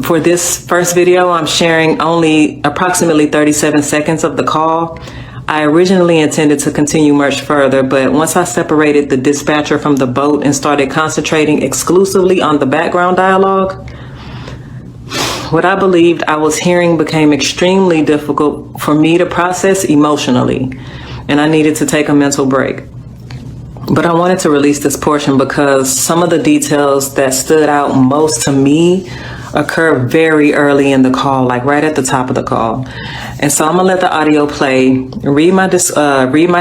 For this first video, I'm sharing only approximately 37 seconds of the call. I originally intended to continue much further, but once I separated the dispatcher from the boat and started concentrating exclusively on the background dialogue, what I believed I was hearing became extremely difficult for me to process emotionally, and I needed to take a mental break. But I wanted to release this portion because some of the details that stood out most to me occur very early in the call, like right at the top of the call. And so I'm gonna let the audio play. Read my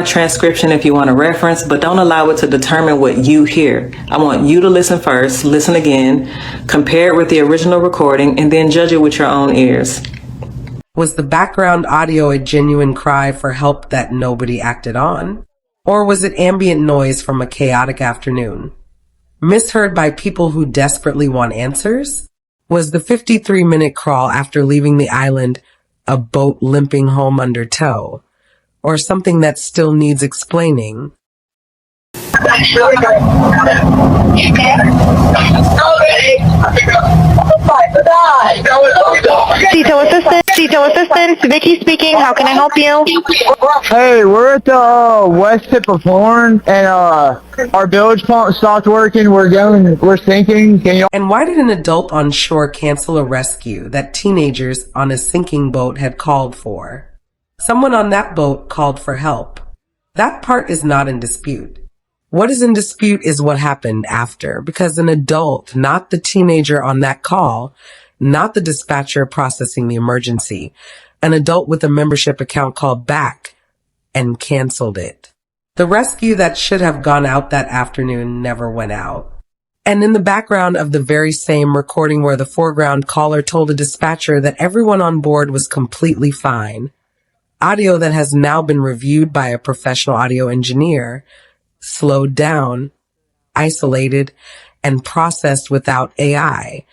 transcription if you want to reference, but don't allow it to determine what you hear. I want you to listen first, listen again, compare it with the original recording, and then judge it with your own ears. Was the background audio a genuine cry for help that nobody acted on? Or was it ambient noise from a chaotic afternoon? Misheard by people who desperately want answers? Was the 53-minute crawl after leaving the island a boat limping home under tow? Or something that still needs explaining? SeaTow assistant, Vicky speaking. How can I help you? Hey, we're at the west tip of Horn, and our bilge pump stopped working. We're sinking. Can you? And why did an adult on shore cancel a rescue that teenagers on a sinking boat had called for? Someone on that boat called for help. That part is not in dispute. What is in dispute is what happened after, because an adult, not the teenager on that call, not the dispatcher processing the emergency, an adult with a membership account called back and canceled it. The rescue that should have gone out that afternoon never went out. And in the background of the very same recording where the foreground caller told a dispatcher that everyone on board was completely fine, audio that has now been reviewed by a professional audio engineer, slowed down, isolated, and processed without AI.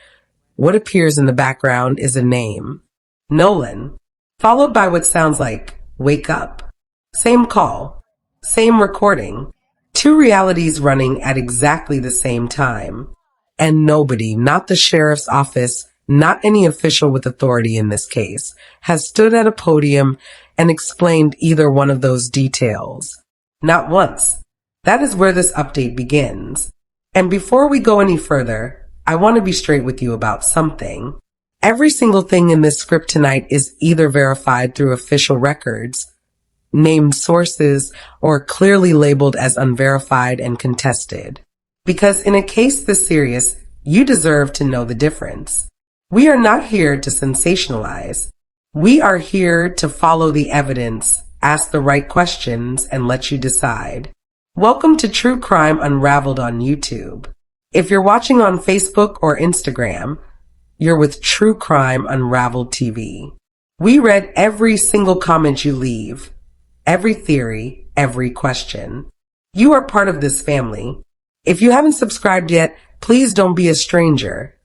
What appears in the background is a name, Nolan, followed by what sounds like wake up. Same call, same recording, two realities running at exactly the same time. And nobody, not the sheriff's office, not any official with authority in this case, has stood at a podium and explained either one of those details. Not once. That is where this update begins. And before we go any further, I want to be straight with you about something. Every single thing in this script tonight is either verified through official records, named sources, or clearly labeled as unverified and contested. Because in a case this serious, you deserve to know the difference. We are not here to sensationalize. We are here to follow the evidence, ask the right questions, and let you decide. Welcome to True Crime Unraveled on YouTube. If you're watching on Facebook or Instagram, you're with True Crime Unraveled TV. We read every single comment you leave, every theory, every question. You are part of this family. If you haven't subscribed yet, please don't be a stranger.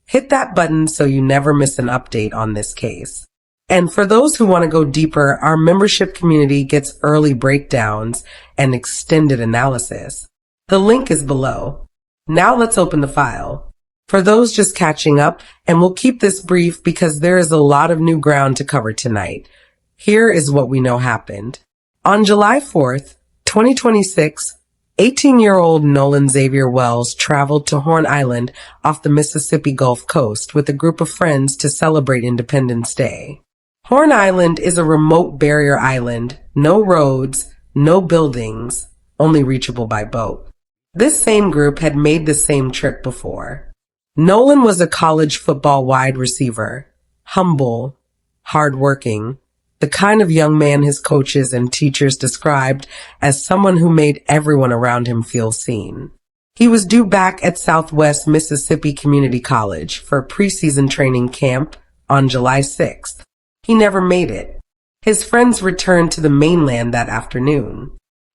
Hit that button so you never miss an update on this case. And for those who want to go deeper, our membership community gets early breakdowns and extended analysis. The link is below. Now let's open the file. For those just catching up, and we'll keep this brief because there is a lot of new ground to cover tonight. Here is what we know happened. On July 4th, 2026, 18-year-old Nolan Xavier Wells traveled to Horn Island off the Mississippi Gulf Coast with a group of friends to celebrate Independence Day. Horn Island is a remote barrier island, no roads, no buildings, only reachable by boat. This same group had made the same trip before. Nolan was a college football wide receiver, humble, hardworking, the kind of young man his coaches and teachers described as someone who made everyone around him feel seen. He was due back at Southwest Mississippi Community College for preseason training camp on July 6th. He never made it. His friends returned to the mainland that afternoon.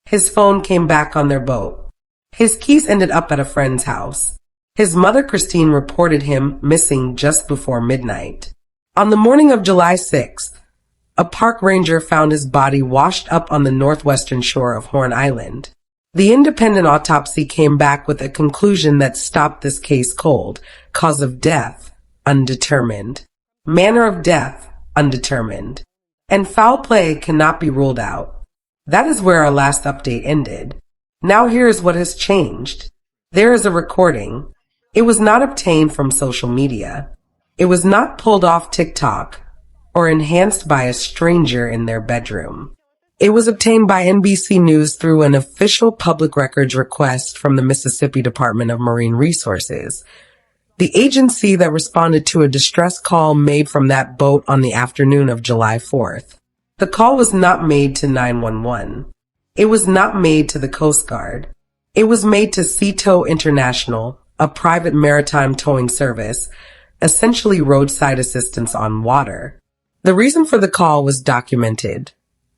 His phone came back on their boat. His keys ended up at a friend's house. His mother, Christine, reported him missing just before midnight. On the morning of July 6th, a park ranger found his body washed up on the northwestern shore of Horn Island. The independent autopsy came back with a conclusion that stopped this case cold. Cause of death, undetermined. Manner of death, undetermined. And foul play cannot be ruled out. That is where our last update ended. Now here is what has changed. There is a recording. It was not obtained from social media. It was not pulled off TikTok or enhanced by a stranger in their bedroom. It was obtained by NBC News through an official public records request from the Mississippi Department of Marine Resources, the agency that responded to a distress call made from that boat on the afternoon of July 4th. The call was not made to 911. It was not made to the Coast Guard. It was made to SeaTow International, a private maritime towing service, essentially roadside assistance on water. The reason for the call was documented.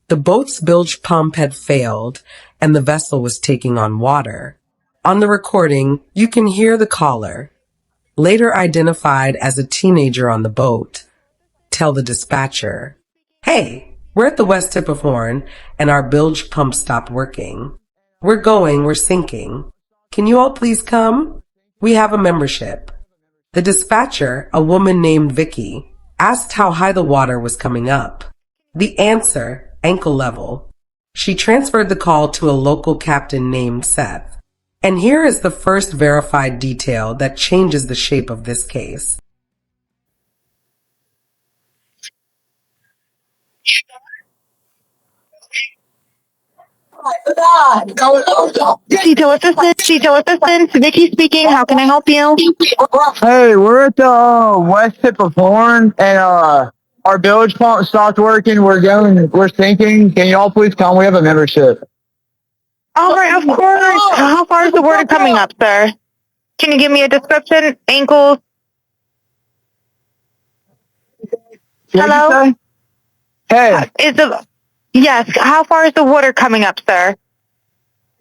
The boat's bilge pump had failed and the vessel was taking on water. On the recording, you can hear the caller, later identified as a teenager on the boat, tell the dispatcher, "Hey, we're at the west tip of Horn and our bilge pump stopped working. We're sinking. Can you all please come? We have a membership." The dispatcher, a woman named Vicky, asked how high the water was coming up. The answer, ankle level. She transferred the call to a local captain named Seth. And here is the first verified detail that changes the shape of this case. SeaTow Assistant, Vicky speaking. How can I help you? Hey, we're at the west tip of Horn, and our bilge pump stopped working. We're sinking. Can y'all please come? We have a membership. All right, of course. How far is the water coming up, sir? Can you give me a description? Ankles? Hello? What'd you say? Hey, Yes, how far is the water coming up, sir?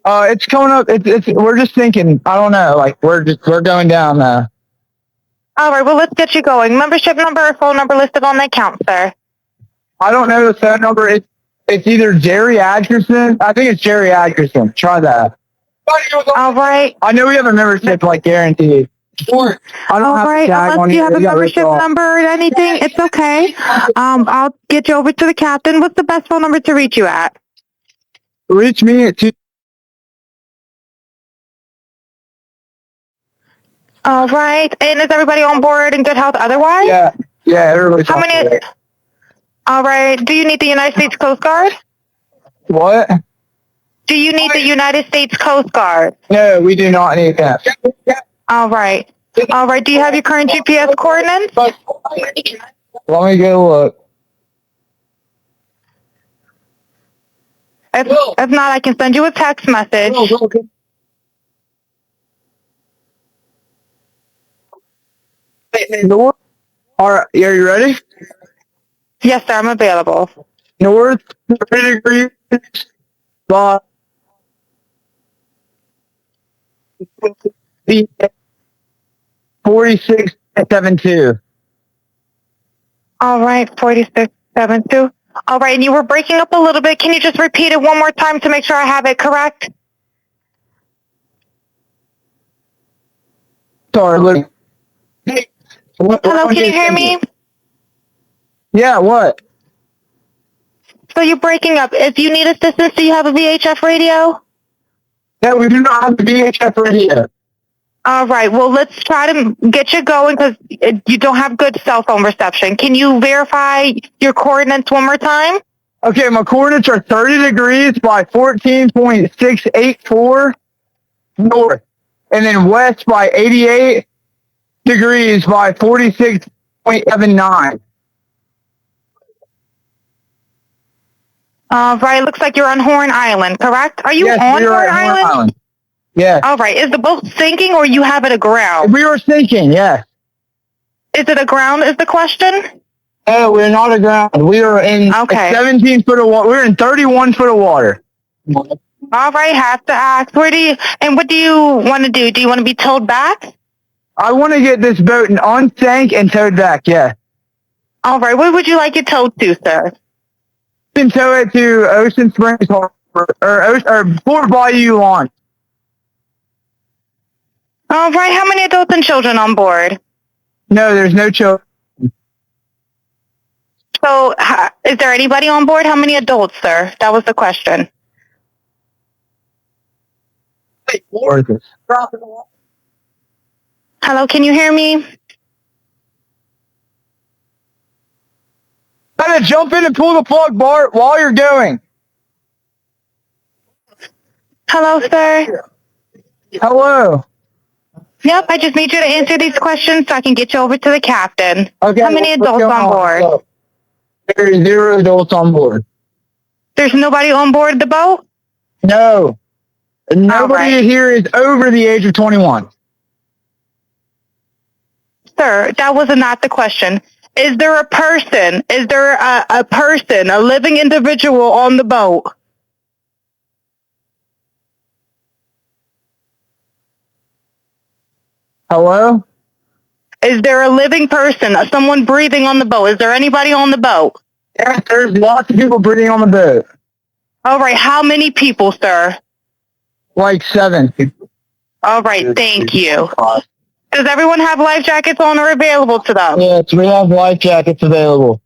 it's coming up. We're just sinking. I don't know. Like we're going down now. All right, well, let's get you going. Membership number or phone number listed on the account, sir. I don't know the phone number. It's either Jerry Atkerson. I think it's Jerry Atkerson. Try that. All right. I know we have a membership, like guaranteed. I don't All have right, to tag on unless you it. have a We got membership ripped off. number or anything, it's okay. I'll get you over to the captain. What's the best phone number to reach you at? Reach me at 2. All right, and is everybody on board in good health otherwise? Yeah, everybody's How on many? board. All right, do you need the United States Coast Guard? What? Do you need the United States Coast Guard? No, we do not need that. All right. All right, do you have your current GPS coordinates? Let me go look. If not, I can send you a text message. North. All right, are you ready? Yes, sir, I'm available. North 30 degrees by 4672. All right, 4672. All right, and you were breaking up a little bit. Can you just repeat it one more time to make sure I have it correct? Sorry, look. Hello, can you hear me? Yeah, what? So you're breaking up. If you need assistance, do you have a VHF radio? No, we do not have the VHF radio. All right, well, let's try to get you going because you don't have good cell phone reception. Can you verify your coordinates one more time? Okay, my coordinates are 30 degrees by 14.684 north, and then west by 88 degrees by 46.79. All right, looks like you're on Horn Island, correct? Are you Yes, on we are Horn at Horn Island? Island. Yes. All right, is the boat sinking or you have it aground? We were sinking, yes. Is it aground is the question? No, we're not aground. We are in Okay. 17 foot of water. We're in 31 foot of water. All right, have to ask. What do you want to do? Do you want to be towed back? I want to get this boat unsank and towed back, yeah. All right, where would you like it towed to, sir? You can tow it to Ocean Springs Harbor, or Fort Bayou Launch. All right, how many adults and children on board? No, there's no children. So, is there anybody on board? How many adults, sir? That was the question. Hello, can you hear me? Gotta jump in and pull the plug, Bart, while you're going. Hello, sir. Hello. Yep, I just need you to answer these questions so I can get you over to the captain. Okay. How many what's adults going on board? So, there are 0 adults on board. There's nobody on board the boat? No. Nobody right. here is over the age of 21. Sir, that was not the question. Is there a person? Is there a person, a living individual on the boat? Hello? Is there a living person, someone breathing on the boat? Is there anybody on the boat? Yes, there's lots of people breathing on the boat. All right, how many people, sir? Like 7. All right, thank you. Does everyone have life jackets on or available to them? Yes, we have life jackets available.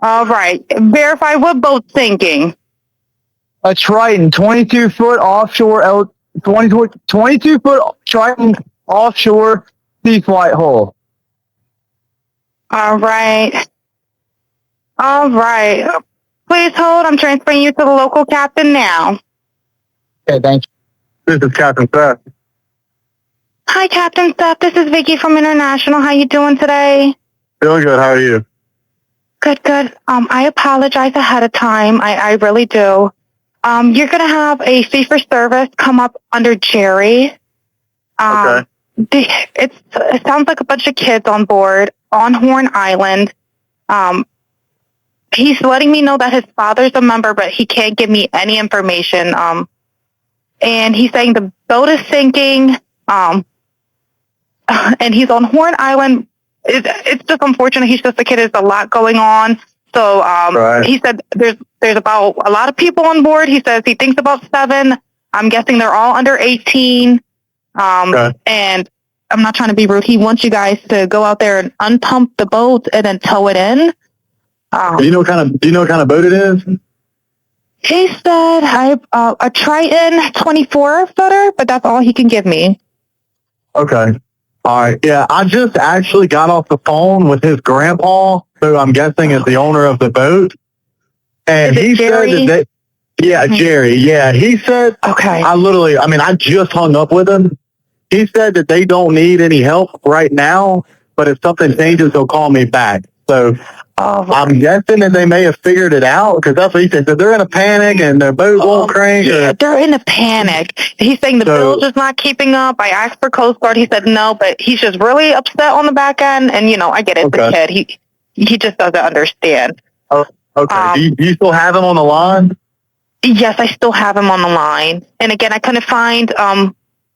All right, verify what boat's sinking. A Triton, 22-foot offshore, 22-foot Triton offshore sea flight hull. All right. All right. Please hold. I'm transferring you to the local captain now. Okay, thank you. This is Captain Seth. Hi, Captain Steph. This is Vicky from International. How you doing today? Feeling good. How are you? Good, good. I apologize ahead of time. I really do. You're gonna have a fee for service come up under Jerry. Okay. It sounds like a bunch of kids on board on Horn Island. He's letting me know that his father's a member, but he can't give me any information. And he's saying the boat is sinking. And he's on Horn Island. It's just unfortunate. He's just a kid. There's a lot going on. So Right. he said there's about a lot of people on board. He says he thinks about 7. I'm guessing they're all under 18. Okay. And I'm not trying to be rude. He wants you guys to go out there and unpump the boat and then tow it in. Do you know what kind of boat it is? He said a Triton 24-footer, but that's all he can give me. Okay. All right. Yeah, I just actually got off the phone with his grandpa, who I'm guessing is the owner of the boat. And Is it he Jerry? said that Jerry. Yeah, he said, Okay. I just hung up with him. He said that they don't need any help right now, but if something changes, they'll call me back. So I'm guessing that they may have figured it out, because that's what he said. So they're in a panic and their boat won't crank. Yeah, they're in a panic. He's saying the bilge is not keeping up. I asked for Coast Guard. He said no, but he's just really upset on the back end. And, I get it. The kid, he just doesn't understand. Oh, okay. Do you still have him on the line? Yes, I still have him on the line. And again, I couldn't find,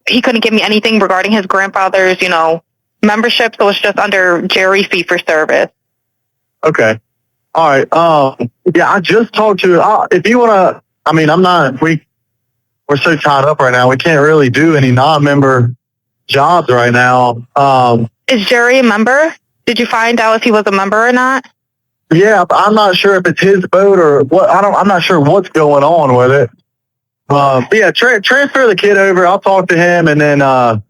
he couldn't give me anything regarding his grandfather's, membership. So it's just under Jerry fee for service. Okay. All right. Yeah, I just talked to, if you want to, we're so tied up right now. We can't really do any non-member jobs right now. Is Jerry a member? Did you find out if he was a member or not? Yeah, I'm not sure if it's his boat or what. I'm not sure what's going on with it. But yeah, transfer the kid over. I'll talk to him, and then I'll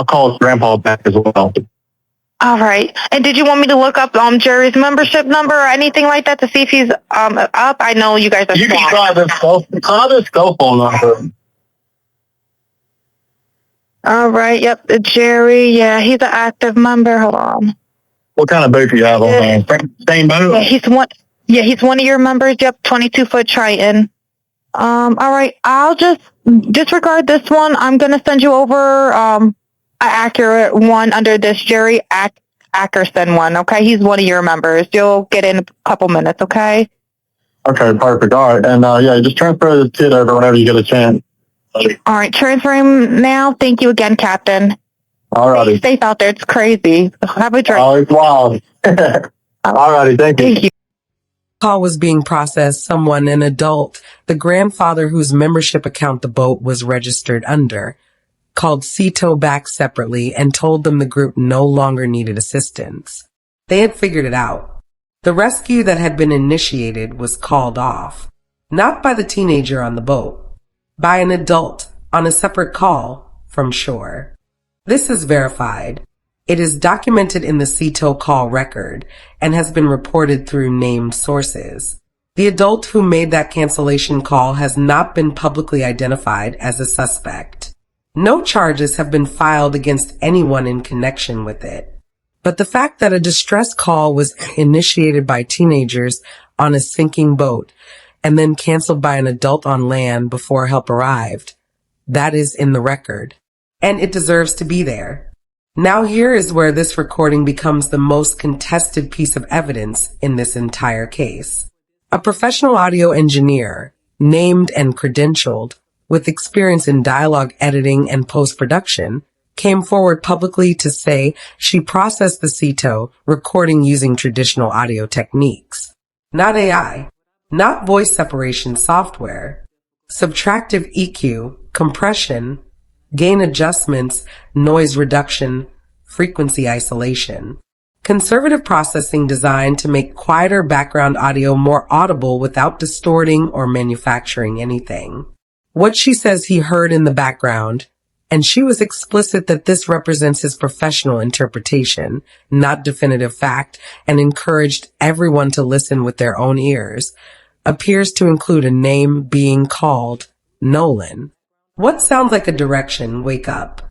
call his grandpa back as well. All right. And did you want me to look up Jerry's membership number or anything like that to see if he's up? I know you guys are You can swamped. try this cell phone number. All right. Yep. Jerry. Yeah, he's an active member. Hold on. What kind of boat do you have on? Same boat? Yeah, he's one. Yeah, he's one of your members. Yep, 22-foot Triton. All right. I'll just disregard this one. I'm gonna send you over an accurate one under this Jerry Ackerson one. Okay, he's one of your members. You'll get in a couple minutes. Okay. Okay, perfect. All right, and yeah, just transfer this kid over whenever you get a chance. All right, transfer him now. Thank you again, Captain. All righty. Stay safe out there. It's crazy. Have a drink. Oh, it's wild. All righty, thank you. Thank you. Call was being processed. Someone, an adult, the grandfather whose membership account the boat was registered under, called SeaTow back separately and told them the group no longer needed assistance. They had figured it out. The rescue that had been initiated was called off, not by the teenager on the boat, by an adult on a separate call from shore. This is verified. It is documented in the SeaTow call record and has been reported through named sources. The adult who made that cancellation call has not been publicly identified as a suspect. No charges have been filed against anyone in connection with it. But the fact that a distress call was initiated by teenagers on a sinking boat and then canceled by an adult on land before help arrived, that is in the record. And it deserves to be there. Now here is where this recording becomes the most contested piece of evidence in this entire case. A professional audio engineer, named and credentialed, with experience in dialogue editing and post-production, came forward publicly to say she processed the SeaTow recording using traditional audio techniques. Not AI, not voice separation software, subtractive EQ, compression, gain adjustments, noise reduction, frequency isolation. Conservative processing designed to make quieter background audio more audible without distorting or manufacturing anything. What she says he heard in the background, and she was explicit that this represents his professional interpretation, not definitive fact, and encouraged everyone to listen with their own ears, appears to include a name being called Nolan. What sounds like a direction, wake up?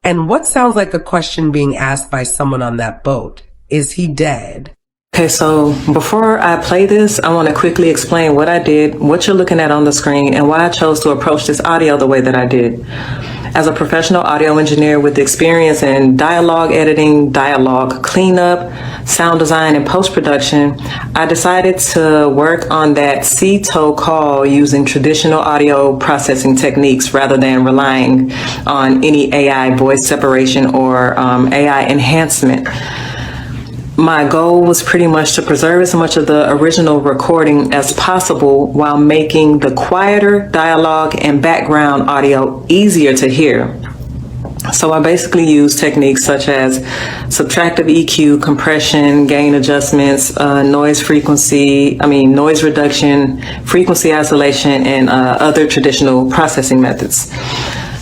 And what sounds like a question being asked by someone on that boat, is he dead? Okay, so before I play this, I want to quickly explain what I did, what you're looking at on the screen, and why I chose to approach this audio the way that I did. As a professional audio engineer with experience in dialogue editing, dialogue cleanup, sound design, and post-production, I decided to work on that SeaTow call using traditional audio processing techniques rather than relying on any AI voice separation or AI enhancement. My goal was pretty much to preserve as much of the original recording as possible while making the quieter dialogue and background audio easier to hear. So I basically used techniques such as subtractive EQ, compression, gain adjustments, noise reduction, frequency isolation, and other traditional processing methods.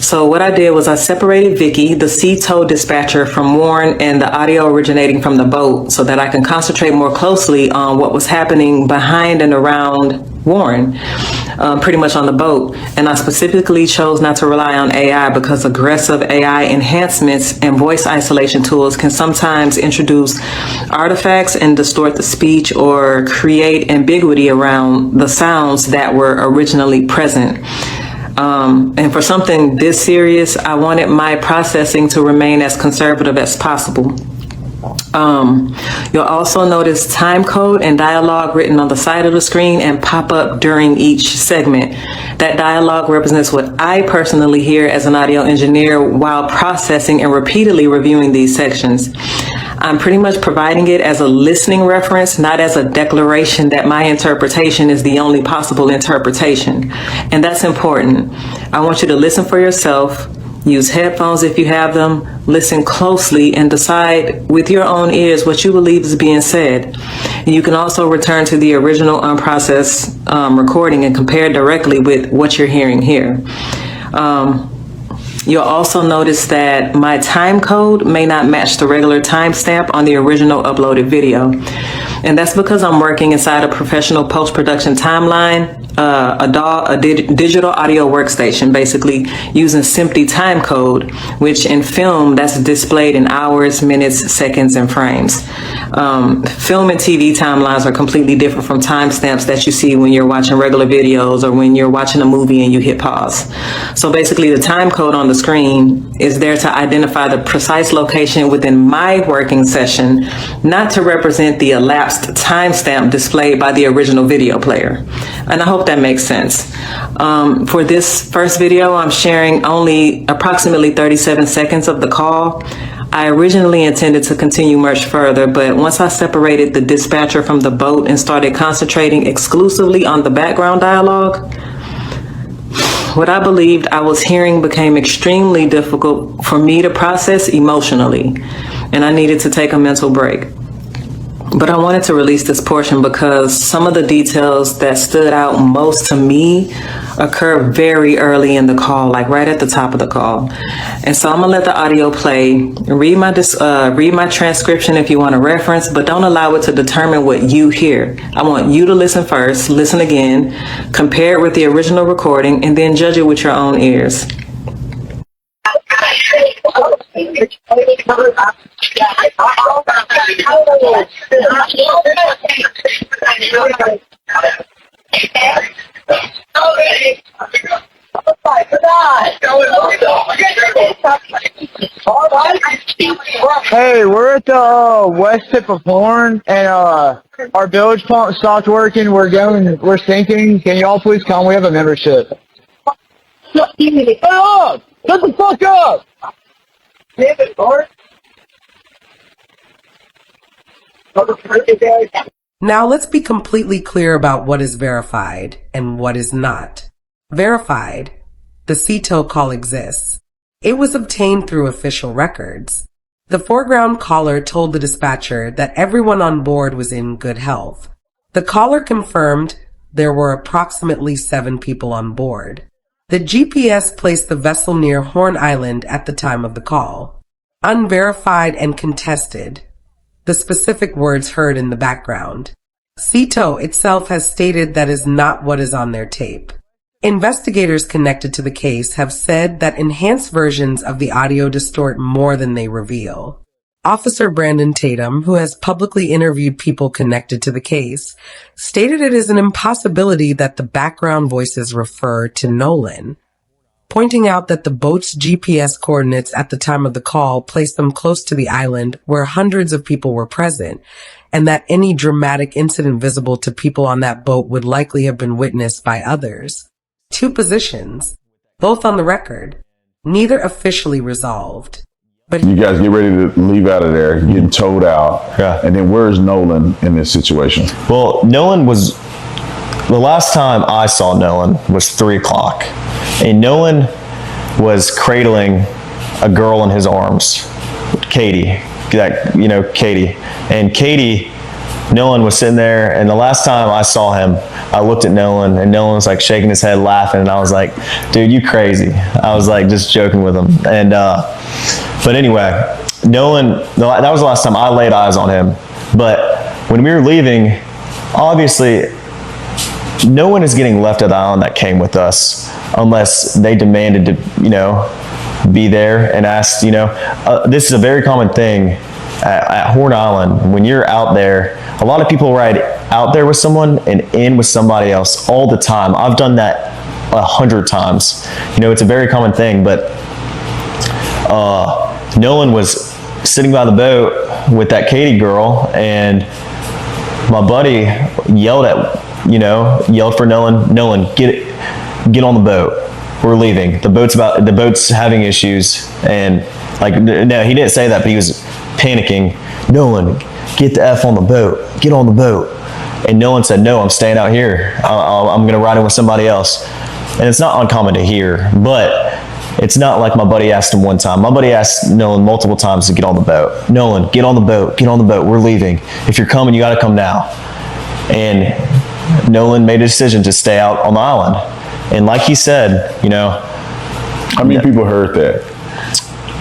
So what I did was I separated Vicky, the SeaTow dispatcher, from Warren and the audio originating from the boat so that I can concentrate more closely on what was happening behind and around Warren, pretty much on the boat. And I specifically chose not to rely on AI because aggressive AI enhancements and voice isolation tools can sometimes introduce artifacts and distort the speech or create ambiguity around the sounds that were originally present. And for something this serious, I wanted my processing to remain as conservative as possible. You'll also notice time code and dialogue written on the side of the screen and pop up during each segment. That dialogue represents what I personally hear as an audio engineer while processing and repeatedly reviewing these sections. I'm pretty much providing it as a listening reference, not as a declaration that my interpretation is the only possible interpretation. And that's important. I want you to listen for yourself, use headphones if you have them, listen closely, and decide with your own ears what you believe is being said. You can also return to the original unprocessed recording and compare directly with what you're hearing here. You'll also notice that my time code may not match the regular timestamp on the original uploaded video. And that's because I'm working inside a professional post-production timeline, a digital audio workstation, basically using SMPTE time code, which in film, that's displayed in hours, minutes, seconds, and frames. Film and TV timelines are completely different from timestamps that you see when you're watching regular videos or when you're watching a movie and you hit pause. So basically the time code on the screen is there to identify the precise location within my working session, not to represent the elapsed timestamp displayed by the original video player. And I hope that makes sense. For this first video, I'm sharing only approximately 37 seconds of the call. I originally intended to continue much further, but once I separated the dispatcher from the boat and started concentrating exclusively on the background dialogue, What I believed I was hearing became extremely difficult for me to process emotionally, and I needed to take a mental break. But I wanted to release this portion because some of the details that stood out most to me occurred very early in the call, like right at the top of the call. And so I'm gonna let the audio play. Read my transcription if you want to reference, but don't allow it to determine what you hear. I want you to listen first, listen again, compare it with the original recording, and then judge it with your own ears. Hey, we're at the west tip of Horn, and our village pump stopped working. We're sinking. Can you all please come? We have a membership. Shut up! Shut the fuck up! Damn it, Bart. Now let's be completely clear about what is verified and what is not. Verified, the SeaTow call exists. It was obtained through official records. The foreground caller told the dispatcher that everyone on board was in good health. The caller confirmed there were approximately 7 people on board. The GPS placed the vessel near Horn Island at the time of the call. Unverified and contested, the specific words heard in the background. SeaTow itself has stated that is not what is on their tape. Investigators connected to the case have said that enhanced versions of the audio distort more than they reveal. Officer Brandon Tatum, who has publicly interviewed people connected to the case, stated it is an impossibility that the background voices refer to Nolan, pointing out that the boat's GPS coordinates at the time of the call placed them close to the island where hundreds of people were present, and that any dramatic incident visible to people on that boat would likely have been witnessed by others. 2 positions, both on the record, neither officially resolved. But you guys get ready to leave out of there, getting towed out. Yeah. And then where's Nolan in this situation? Well, Nolan was, the last time I saw Nolan was 3 o'clock. And Nolan was cradling a girl in his arms, Katie. Katie. And Katie, Nolan was sitting there, and the last time I saw him, I looked at Nolan, and Nolan was like shaking his head, laughing, and I was like, dude, you crazy. I was like just joking with him. And but anyway, Nolan, that was the last time I laid eyes on him. But when we were leaving, obviously, no one is getting left at the island that came with us unless they demanded to, be there and asked, this is a very common thing at Horn Island. When you're out there, a lot of people ride out there with someone and in with somebody else all the time. I've done that 100 times. It's a very common thing, but Nolan was sitting by the boat with that Katie girl, and my buddy yelled for Nolan, get on the boat. We're leaving. The boat's having issues. And no, he didn't say that, but he was panicking. Nolan, get the F on the boat. Get on the boat. And Nolan said, no, I'm staying out here. I'm going to ride in with somebody else. And it's not uncommon to hear, but it's not like my buddy asked him one time. My buddy asked Nolan multiple times to get on the boat. Nolan, get on the boat. Get on the boat. We're leaving. If you're coming, you got to come now. And Nolan made a decision to stay out on the island. And like he said, how many people heard that?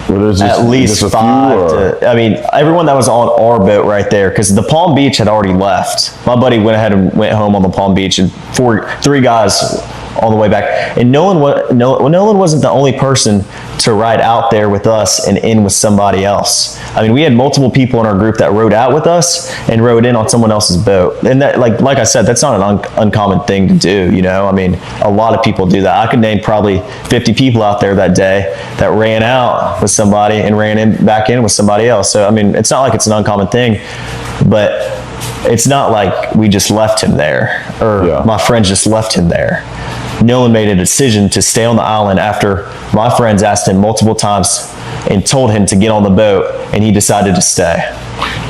At least 5 everyone that was on our boat right there, because the Palm Beach had already left. My buddy went ahead and went home on the Palm Beach, and 3 guys on the way back. And Nolan wasn't the only person to ride out there with us and in with somebody else. We had multiple people in our group that rode out with us and rode in on someone else's boat. And that, like I said, that's not an uncommon thing to do. A lot of people do that. I could name probably 50 people out there that day that ran out with somebody and ran back in with somebody else. So it's not like it's an uncommon thing, but it's not like we just left him there, or my friends just left him there. Nolan made a decision to stay on the island after my friends asked him multiple times and told him to get on the boat, and he decided to stay.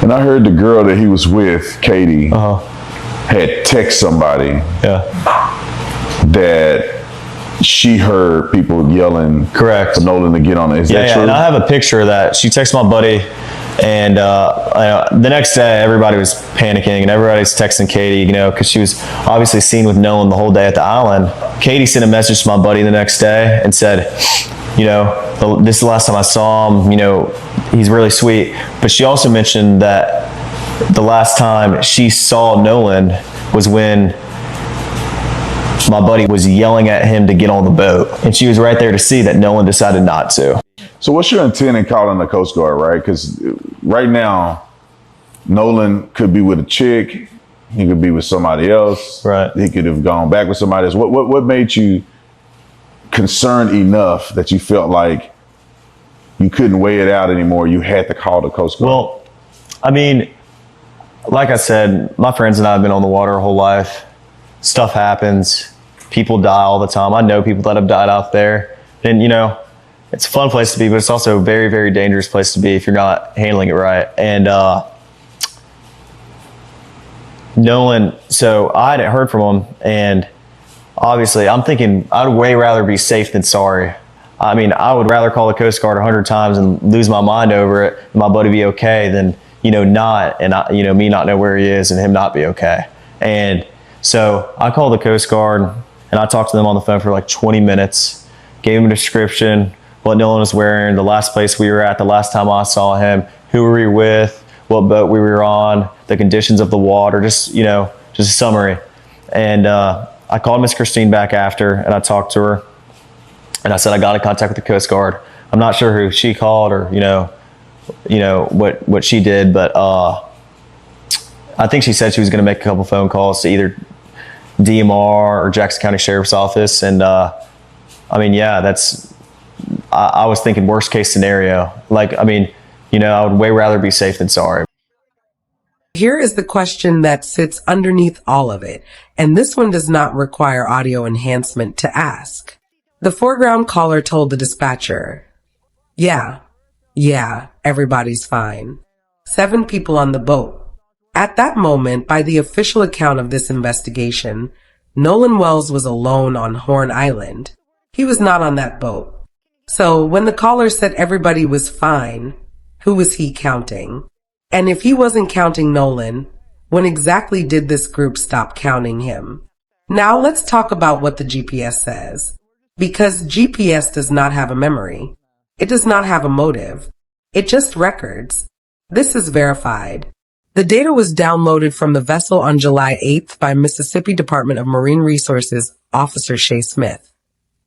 And I heard the girl that he was with, Katie, had text somebody that she heard people yelling Correct. for Nolan to get on it. Is that Yeah, true? and I have a picture of that. She texted my buddy, and the next day everybody was panicking, and everybody's texting Katie, because she was obviously seen with Nolan the whole day at the island. Katie sent a message to my buddy the next day and said, this is the last time I saw him, he's really sweet. But she also mentioned that the last time she saw Nolan was when my buddy was yelling at him to get on the boat, and she was right there to see that Nolan decided not to. So what's your intent in calling the Coast Guard, right? Because right now, Nolan could be with a chick, he could be with somebody else, right? He could have gone back with somebody else. What made you concerned enough that you felt like you couldn't weigh it out anymore? You had to call the Coast Guard. Well, I mean, like I said, my friends and I have been on the water our whole life. Stuff happens. People die all the time. I know people that have died out there. And, it's a fun place to be, but it's also a very, very dangerous place to be if you're not handling it right. And Nolan, so I hadn't heard from him. And obviously, I'm thinking I'd way rather be safe than sorry. I mean, I would rather call the Coast Guard 100 times and lose my mind over it and my buddy be okay than, not, and me not know where he is and him not be okay. And so I called the Coast Guard and I talked to them on the phone for like 20 minutes, gave them a description, what Nolan was wearing, the last place we were at, the last time I saw him, who were we with, what boat we were on, the conditions of the water, just a summary. And I called Miss Christine back after and I talked to her and I said, I got in contact with the Coast Guard. I'm not sure who she called or, what she did, but I think she said she was going to make a couple phone calls to either DMR or Jackson County Sheriff's Office. And I was thinking worst case scenario. I would way rather be safe than sorry. Here is the question that sits underneath all of it, and this one does not require audio enhancement to ask. The foreground caller told the dispatcher, yeah, everybody's fine. 7 people on the boat. At that moment, by the official account of this investigation, Nolan Wells was alone on Horn Island. He was not on that boat. So when the caller said everybody was fine, who was he counting? And if he wasn't counting Nolan, when exactly did this group stop counting him? Now let's talk about what the GPS says. Because GPS does not have a memory. It does not have a motive. It just records. This is verified. The data was downloaded from the vessel on July 8th by Mississippi Department of Marine Resources Officer Shea Smith,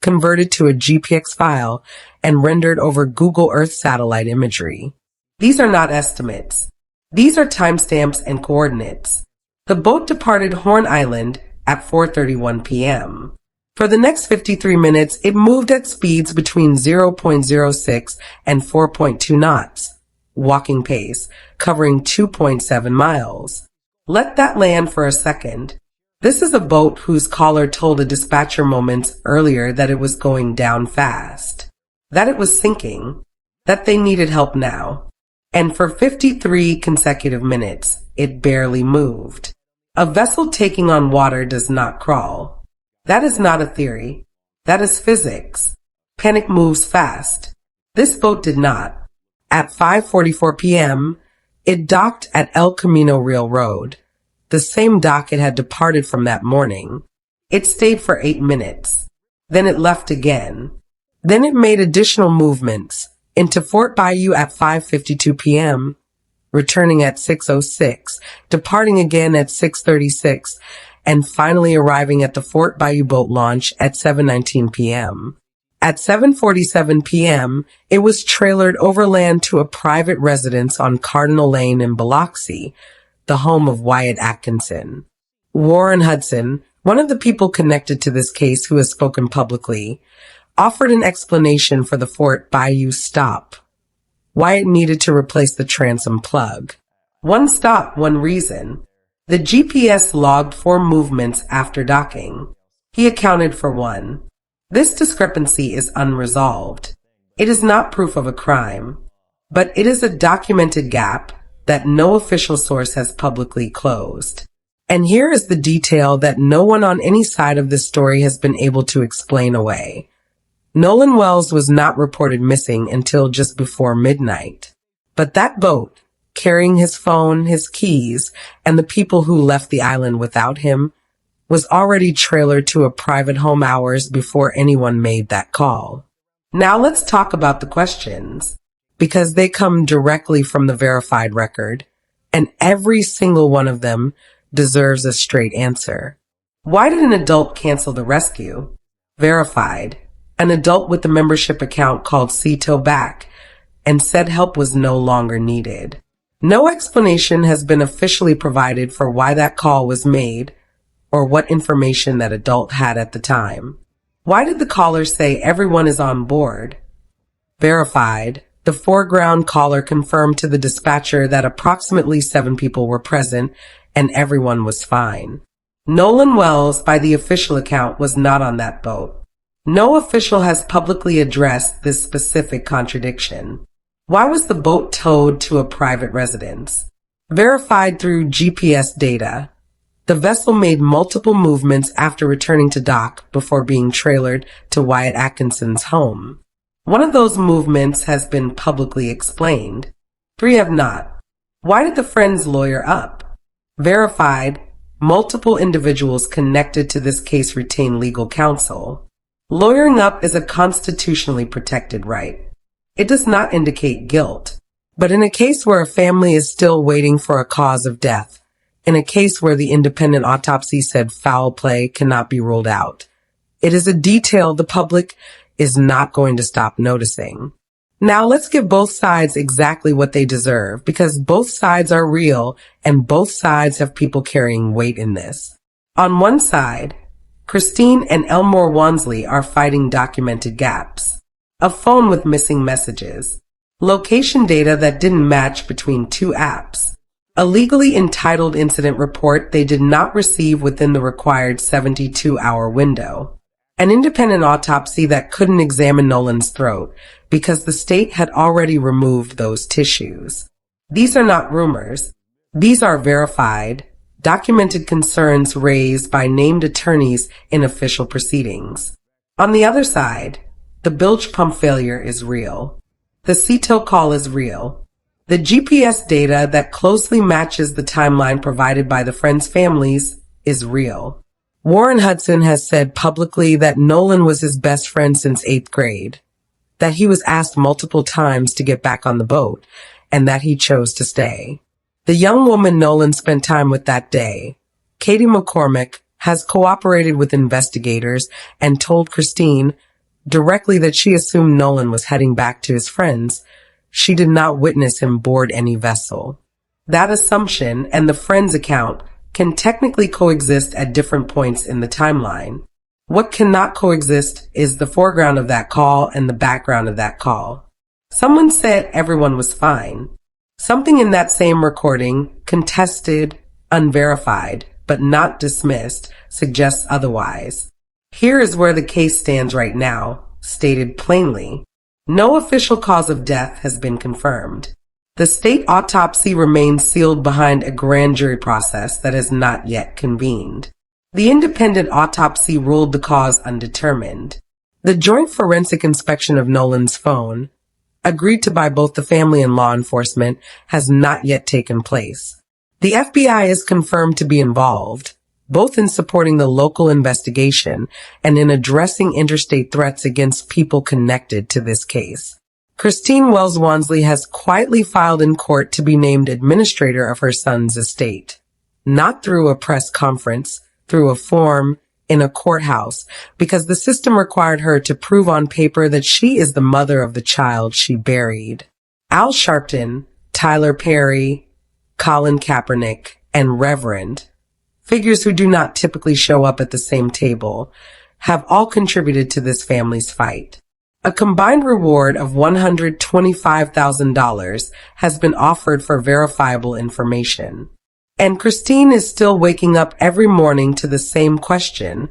converted to a GPX file and rendered over Google Earth satellite imagery. These are not estimates. These are timestamps and coordinates. The boat departed Horn Island at 4:31 p.m. For the next 53 minutes, it moved at speeds between 0.06 and 4.2 knots. Walking pace, covering 2.7 miles. Let that land for a second. This is a boat whose caller told a dispatcher moments earlier that it was going down fast, that it was sinking, that they needed help now. And for 53 consecutive minutes, it barely moved. A vessel taking on water does not crawl. That is not a theory. That is physics. Panic moves fast. This boat did not. At 5:44 p.m., it docked at El Camino Real Road, the same dock it had departed from that morning. It stayed for 8 minutes. Then it left again. Then it made additional movements into Fort Bayou at 5:52 p.m., returning at 6:06, departing again at 6:36, and finally arriving at the Fort Bayou boat launch at 7:19 p.m. At 7:47 p.m., it was trailered overland to a private residence on Cardinal Lane in Biloxi, the home of Wyatt Atkinson. Warren Hudson, one of the people connected to this case who has spoken publicly, offered an explanation for the Fort Bayou stop. Wyatt needed to replace the transom plug. One stop, one reason. The GPS logged 4 movements after docking. He accounted for 1. This discrepancy is unresolved. It is not proof of a crime, but it is a documented gap that no official source has publicly closed. And here is the detail that no one on any side of this story has been able to explain away. Nolan Wells was not reported missing until just before midnight. But that boat, carrying his phone, his keys, and the people who left the island without him, was already trailered to a private home hours before anyone made that call. Now let's talk about the questions, because they come directly from the verified record, and every single one of them deserves a straight answer. Why did an adult cancel the rescue? Verified. An adult with a membership account called SeaTow back and said help was no longer needed. No explanation has been officially provided for why that call was made or what information that adult had at the time. Why did the caller say everyone is on board? Verified. The foreground caller confirmed to the dispatcher that approximately 7 people were present and everyone was fine. Nolan Wells, by the official account, was not on that boat. No official has publicly addressed this specific contradiction. Why was the boat towed to a private residence? Verified through GPS data. The vessel made multiple movements after returning to dock before being trailered to Wyatt Atkinson's home. One of those movements has been publicly explained. 3 have not. Why did the friends lawyer up? Verified, multiple individuals connected to this case retain legal counsel. Lawyering up is a constitutionally protected right. It does not indicate guilt. But in a case where a family is still waiting for a cause of death, in a case where the independent autopsy said foul play cannot be ruled out, it is a detail the public is not going to stop noticing. Now let's give both sides exactly what they deserve, because both sides are real and both sides have people carrying weight in this. On one side, Christine and Elmore Wansley are fighting documented gaps. A phone with missing messages. Location data that didn't match between 2 apps. A legally entitled incident report they did not receive within the required 72-hour window. An independent autopsy that couldn't examine Nolan's throat because the state had already removed those tissues. These are not rumors. These are verified, documented concerns raised by named attorneys in official proceedings. On the other side, the bilge pump failure is real. The SeaTow call is real. The GPS data that closely matches the timeline provided by the friends' families is real. Warren Hudson has said publicly that Nolan was his best friend since 8th grade, that he was asked multiple times to get back on the boat, and that he chose to stay. The young woman Nolan spent time with that day, Katie McCormick, has cooperated with investigators and told Christine directly that she assumed Nolan was heading back to his friends. She did not witness him board any vessel. That assumption and the friend's account can technically coexist at different points in the timeline. What cannot coexist is the foreground of that call and the background of that call. Someone said everyone was fine. Something in that same recording, contested, unverified, but not dismissed, suggests otherwise. Here is where the case stands right now, stated plainly. No official cause of death has been confirmed. The state autopsy remains sealed behind a grand jury process that has not yet convened. The independent autopsy ruled the cause undetermined. The joint forensic inspection of Nolan's phone, agreed to by both the family and law enforcement, has not yet taken place. The FBI is confirmed to be involved, both in supporting the local investigation and in addressing interstate threats against people connected to this case. Christine Wells Wansley has quietly filed in court to be named administrator of her son's estate, not through a press conference, through a form in a courthouse, because the system required her to prove on paper that she is the mother of the child she buried. Al Sharpton, Tyler Perry, Colin Kaepernick, and Reverend, figures who do not typically show up at the same table, have all contributed to this family's fight. A combined reward of $125,000 has been offered for verifiable information. And Christine is still waking up every morning to the same question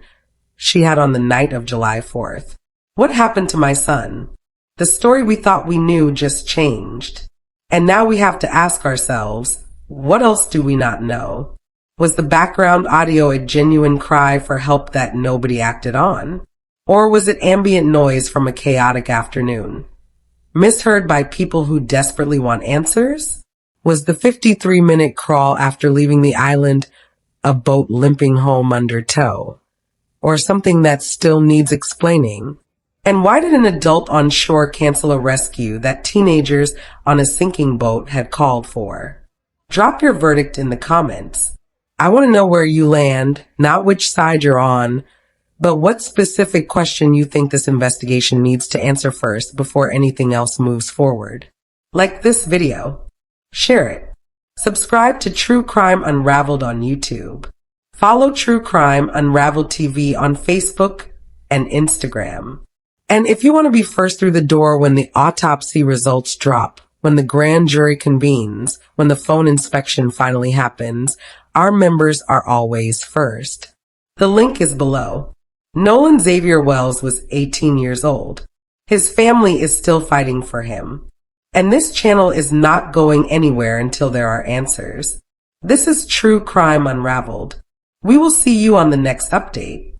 she had on the night of July 4th. What happened to my son? The story we thought we knew just changed. And now we have to ask ourselves, what else do we not know? Was the background audio a genuine cry for help that nobody acted on? Or was it ambient noise from a chaotic afternoon? Misheard by people who desperately want answers? Was the 53-minute crawl after leaving the island a boat limping home under tow? Or something that still needs explaining? And why did an adult on shore cancel a rescue that teenagers on a sinking boat had called for? Drop your verdict in the comments. I want to know where you land, not which side you're on, but what specific question you think this investigation needs to answer first before anything else moves forward. Like this video. Share it. Subscribe to True Crime Unraveled on YouTube. Follow True Crime Unraveled TV on Facebook and Instagram. And if you want to be first through the door when the autopsy results drop, when the grand jury convenes, when the phone inspection finally happens, our members are always first. The link is below. Nolan Xavier Wells was 18 years old. His family is still fighting for him. And this channel is not going anywhere until there are answers. This is True Crime Unraveled. We will see you on the next update.